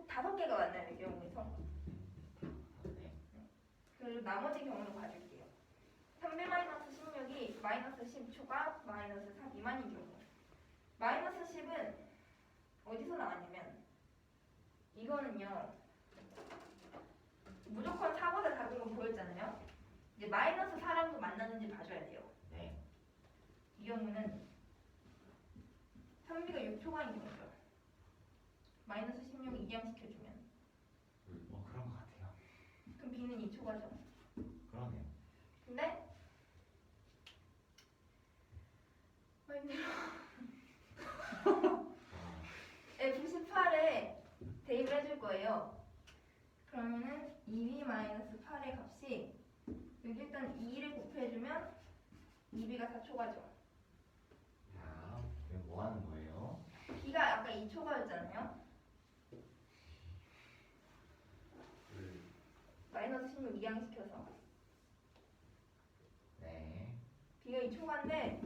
다섯 개가 만나요, 이 경우에서. 네. 그리고 나머지 경우를 봐줄게요. 3b-16이 마이너스 10초가 마이너스 4 미만인 경우. 마이너스 10은 어디서 나왔냐면 이거는요. 무조건 4보다 작은 건 보였잖아요. 이제 마이너스 4랑도 만나는지 봐줘야 돼요. 네. 이 경우는 3b가 6초간인 경우죠. 마이너스 16을 이항시켜주면 뭐 그런 것 같아요. 그럼 b는 2초가죠. 그러네요. 근데 힘들어. 아, F18에 대입을 해줄 거예요. 그러면은 2b-8의 값이 여기 일단 2를 곱해주면 2b가 4초가죠. 자, 그럼 뭐 하는 거예요? b가 아까 2초가였잖아요. 마이너스 16 이항시켜서 네. b가 2초가인데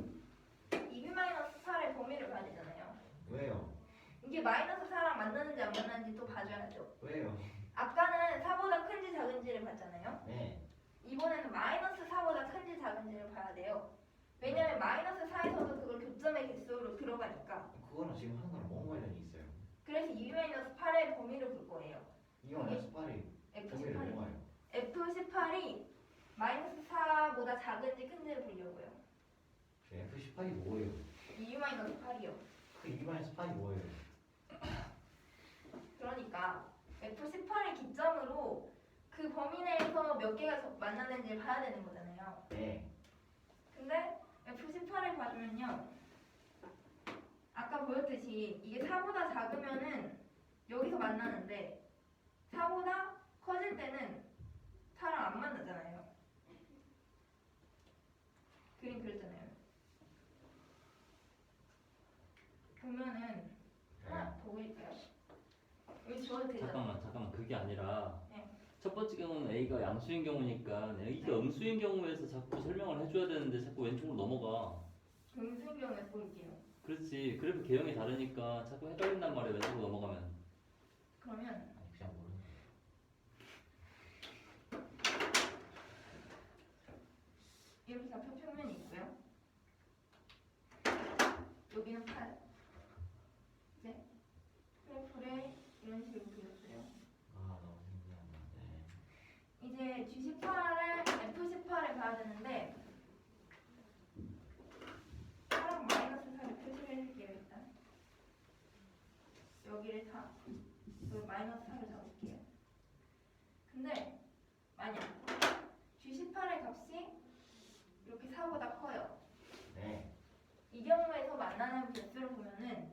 2b-8의 범위를 봐야 되잖아요. 왜요? 이게 마이너스 4랑 만나는지 안 만나는지 또 봐줘야죠. 왜요? 아까는 4보다 큰지 작은지를 봤잖아요. 네. 이번에는 마이너스 4보다 큰지 작은지를 봐야 돼요. 왜냐면 마이너스 4에서도 그걸 교점의 개수로 들어가니까. 그거랑 지금 하는 거랑 뭔 관련이 있어요? 그래서 2-8의 범위를 볼 거예요. 이거 스파리 범위를 F18이. 모아요. F18이 마이너스 4보다 작은지 큰지를 보려고요. F18이 뭐예요? 2-8이요. 그 2-8이 뭐예요? 그러니까 F18의 기점으로 그 범위 내에서 몇 개가 만나는지 봐야 되는 거잖아요. 네. 근데 F18을 봐주면요. 아까 보였듯이 이게 4보다 작으면은 여기서 만나는데 4보다 커질 때는 4랑 안 만나잖아요. 그림 그렸잖아요. 보면은 하나 더 보일까요? 여기 줘도 되잖아요. 잠깐만 그게 아니라 네. 첫 번째 경우는 A가 양수인 경우니까 A가 음수인 경우에서 자꾸 설명을 해줘야 되는데 자꾸 왼쪽으로 넘어가. 음수인 경우에 보일게요. 그렇지. 그래도 개형이 다르니까 자꾸 헷갈린단 말이야, 왼쪽으로 넘어가면. 그러면 아니 그냥 모르는 거예요. 이렇게 좌표 평면이 있고요. 여기는 8. 이제 그래프를 이런 식으로 그렸어요. 아 너무 신기하다. 네. 이제 G18을 F18을 봐야 되는데 4랑 마이너스 4를 표시를 해줄게요. 일단 여기를 4, 여기 마이너스 4를 적을게요. 근데 만약 G18의 값이 이렇게 4보다 커요. 네. 이 경우에서 만나는 개수를 보면은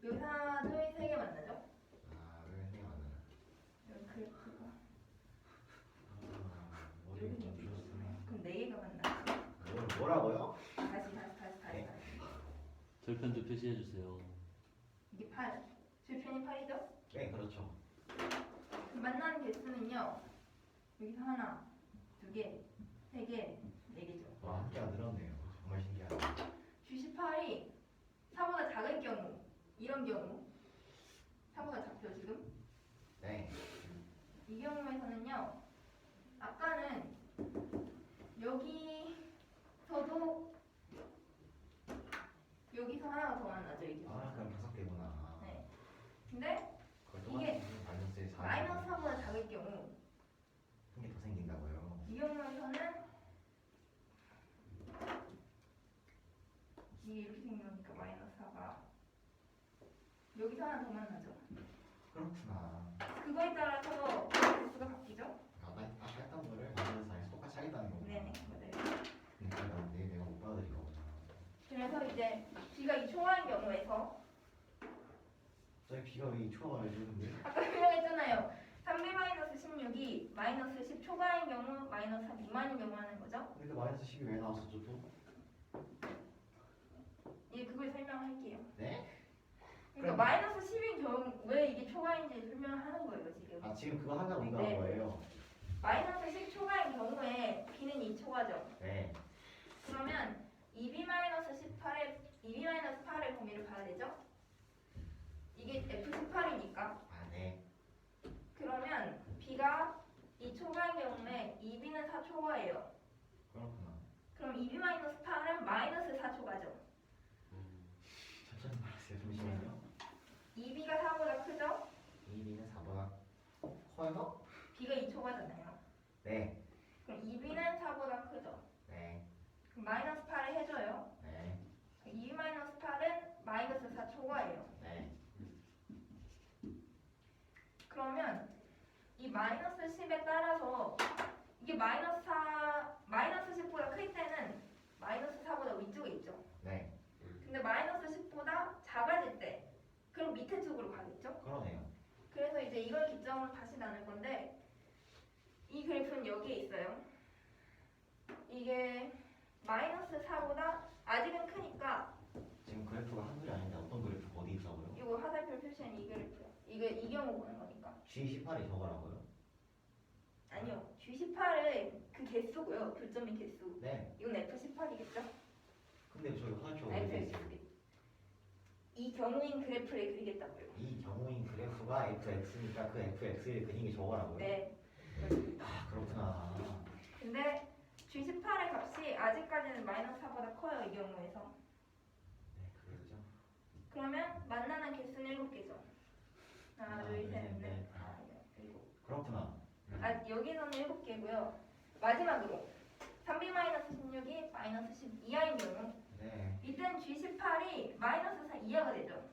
묘사도의 3개 만나죠? 아 왜 생각나요? 여기 그래프가 아 머리 좀 좋았어요. 그럼 4개가 만나죠? 뭐라고요? 다시 절편도 표시해주세요. 이게 8 절편이 8이죠? 네 그렇죠. 만나는 개수는요 여기서 하나, 2개, 3개, 4개죠. 와 한 개가 늘었네요. 정말 신기하다. G18이 4보다 작은 경우 이런 경우 4보다 작죠 지금? 네. 이 경우에서는요 아까는 여기서도 여기서 하나가 더 만나죠 이 경우. 아 그럼 5개구나. 네. 근데 이게 이게 마이너스에 4. 마이너스 4보다 작을 경우 한개 더 생긴다고요? 이 경우에서는 이게 이렇게 생긴 거니까 마이너스 여기서 하나 더 만나죠. 그렇구나. 그거에 따라서 개수가 바뀌죠. 아까 했던 거를 마이너스 4에서 똑같이 하겠다는 거구나. 네네, 맞아요. 그러니까 내가 못 받아들인 거구나. 그래서 이제 B가 2초인 경우에서 저희 B가 왜 2초가 해주는데? 아까 설명했잖아요. 3B-16이 마이너스 10 초과인 경우, 마이너스 3 미만인 경우 하는 거죠. 근데 마이너스 10이 왜 나왔었죠 또? 예, 그걸 설명할게요. 네? 그러니까 마이너스 10인 경우 왜 이게 초과인지 설명하는 거예요, 지금. 아 지금 그거 하려고 이거 한 네. 거예요? 마이너스 10 초과인 경우에 B는 2초과죠. 네. 그러면 2B-18의 2B-8의 범위를 봐야 되죠? 이게 F18이니까. 아 네. 그러면 B가 2초과인 경우에 2B는 4초과예요. 그렇구나. 그럼 2B-8은 마이너스 4초과죠. 천천히 말하세요. 잠시만요. 2B가 4보다 크죠? 2B는 4보다 커요? B가 2초과잖아요. 네. 그럼 2B는 4보다 크죠? 네. 그럼 마이너스 8을 해줘요. 네. 2B-8은 마이너스 4초과예요. 네. 그러면 이 마이너스 10에 따라서 이게 마이너스 10보다 클 때는 마이너스 4보다 위쪽에 있죠. 네. 근데 마이너스 10보다 작아질 때 그럼 밑에 쪽으로 가겠죠. 그러네요. 그래서 이제 이걸 기점으로 다시 나눌 건데 이 그래프는 여기에 있어요. 이게 마이너스 4보다 아직은 크니까 지금 그래프가 한둘이 아닌데 어떤 그래프 어디 있다고요? 이거 화살표 표시는 이 그래프요. 이게 이 경우 보는 거니까. G18이 저거라고요? 아니요. G18은 그 개수고요. 교점인 개수. 네. 이건 F18이겠죠? 근데 저기 화살표가 어디 있어요? FX. 이 경우인 그래프를 그리겠다고요. 이 경우인 그래프가 fx니까 그 fx의 그림이 저거라고요? 네. 아 그렇구나. 근데 G18의 값이 아직까지는 마이너스 4보다 커요. 이 경우에서. 네 그러죠. 그러면 만나는 개수는 7개죠. 하나, 하나, 둘, 둘, 셋, 셋, 넷, 넷. 다, 일곱. 그렇구나. 아, 여기서는 7개고요. 마지막으로 3B-16이 마이너스 10 이하인 경우 네. 이땐 G18이 마이너스 4 이하가 되죠.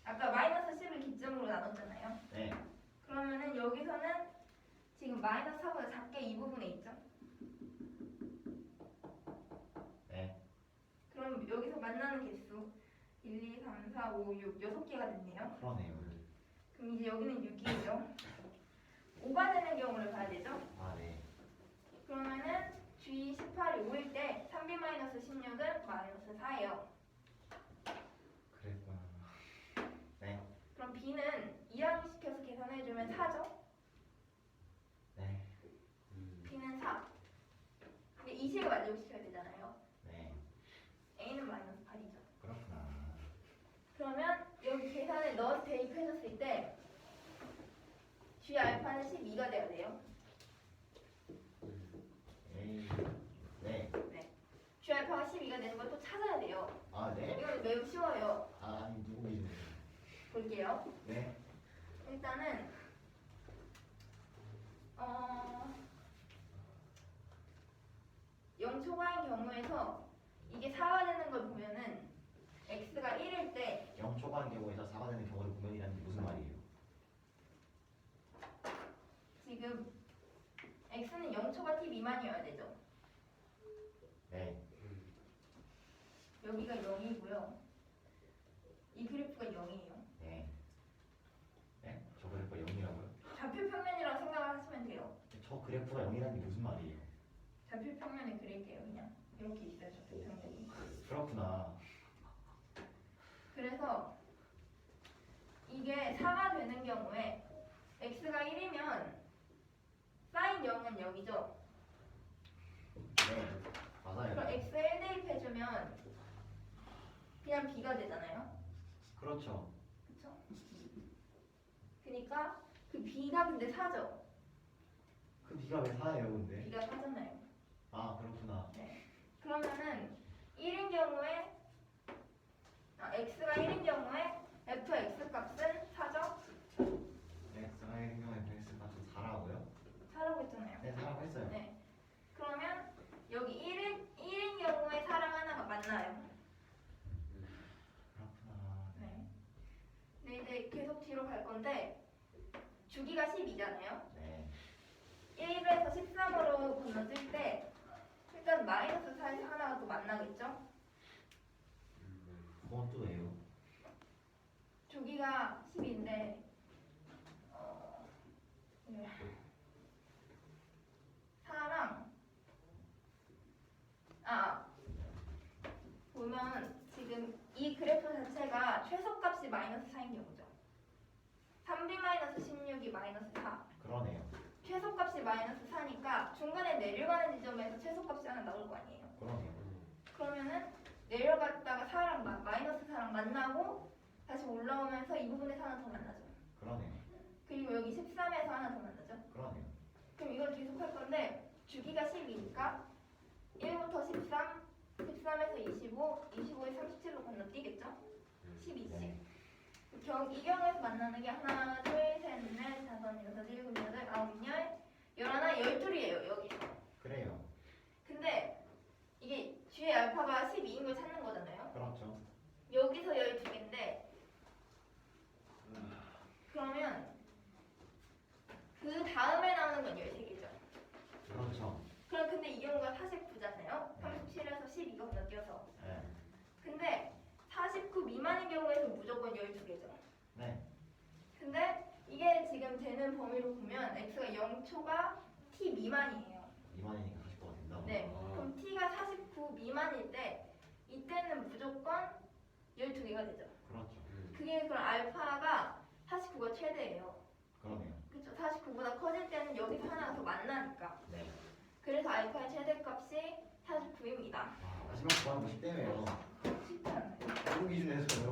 아까 마이너스 10을 기점으로 나눴잖아요. 네. 그러면은 여기서는 지금 마이너스 4보다 작게 이 부분에 있죠. 네. 그럼 여기서 만나는 개수 1, 2, 3, 4, 5, 6 6개가 됐네요. 그러네요. 그럼 이제 여기는 6이죠. 5가 되는 경우를 봐야 되죠. 아 네. 그러면은 G18이 5일 때 3B-16은 마이너스 4예요. 그랬구나. 네. 그럼 B는 이항시켜서 계산해주면 4죠. 네. B는 4. 근데 이 식을 만족시켜야 되잖아요. 네. A는 마이너스 8이죠. 그렇구나. 그러면 여기 계산에 넣어서 대입해줬을 때 G 알파는 12가 돼야 돼요. 에이. 네. 네. G 알파가 12가 되는 걸 또 찾아야 돼요. 아 네. 이건 매우 쉬워요. 아 아니 누구 기준이에요? 볼게요. 네. 일단은 0초과인 경우에서 이게 4가 되는 걸 보면은 x가 1일 때 0초반 경우에서 4가 되는 경우를 보면이라는 게 무슨 말이에요? 지금 x는 0초가 t 미만이어야 되죠. 네. 여기가 0이고요. 이 그래프가 0이에요. 네. 네? 저 그래프가 0이라고요? 좌표 평면이라고 생각을 하시면 돼요. 저 그래프가 0이라는 게 무슨 말이에요? 좌표 평면을 그릴게요. 그냥 이렇게 있어요. 좌표 평면이. 그렇구나. 그래서 이게 4가 되는 경우에 x가 1이면 sin 0은 0이죠. 네. 맞아요. 그럼 x에 1 대입해주면 그냥 b가 되잖아요. 그렇죠. 그쵸? 그니까 그 b가 근데 4죠. 그 B가 왜 4예요 근데? b가 4잖아요. 아 그렇구나. 네. 그러면은 1인 경우에 x가 1인 경우에 fx 값은 4죠? X가 1인 경우에 X 값은 4라고요? 4라고 했잖아요. 네 4라고 했어요. 네. 그러면 여기 1인 경우에 4랑 하나가 만나요. 그렇구나. 10이잖아요. 네. 1에서 13으로 건너뛸 때 일단 마이너스 4에서 하나가 또 만나겠죠? 그건 또 왜요? 주기가 10인데 4랑 보면 지금 이 그래프 자체가 최소값이 마이너스 4인 경우죠. 3b-16이 마이너스 4. 그러네요. 최소값이 마이너스 4니까 중간에 내려가는 지점에서 최소값이 하나 나올 거 아니에요. 그러네요. 그러면은 내려갔다가 4랑 마이너스 4랑 만나고 다시 올라오면서 이 부분에서 하나 더 만나죠. 그러네요. 그리고 여기 13에서 하나 더 만나죠. 그러네요. 그럼 이걸 계속 할 건데 주기가 10이니까 1부터 13, 13에서 25, 25에 37로 건너뛰겠죠? 12씩. 네. 이 경우에서 만나는 게 하나, 둘, 셋, 넷, 다섯, 여섯, 일곱, 여덟, 아홉, 열, 열하나, 12이에요. 여기서. 그래요. 근데 이게 G의 알파가 12인 걸 찾는 거잖아요. 그렇죠. 여기서 12개인데 그러면 그 다음에 나오는 건 13개죠. 그렇죠. 그럼 근데 이 경우가 49잖아요. 37에서 12가 건너뛰어서. 네. 근데 49 미만인 경우에는 무조건 12개죠. 네. 근데 이게 지금 되는 범위로 보면 x가 0초가 t 미만이에요. 이만이니까 49가 된다고. 네. 그럼 t가 49 미만일 때 이때는 무조건 12개가 되죠. 그렇죠. 그게 그럼 알파가 49가 최대예요. 그러네요. 그렇죠. 49보다 커질 때는 여기서 하나가 더 만나니까. 네. 그래서 알파의 최대값이 49입니다. 마지막 구하는 거 쉽대요. 쉽지 않아요. 그 기준에서는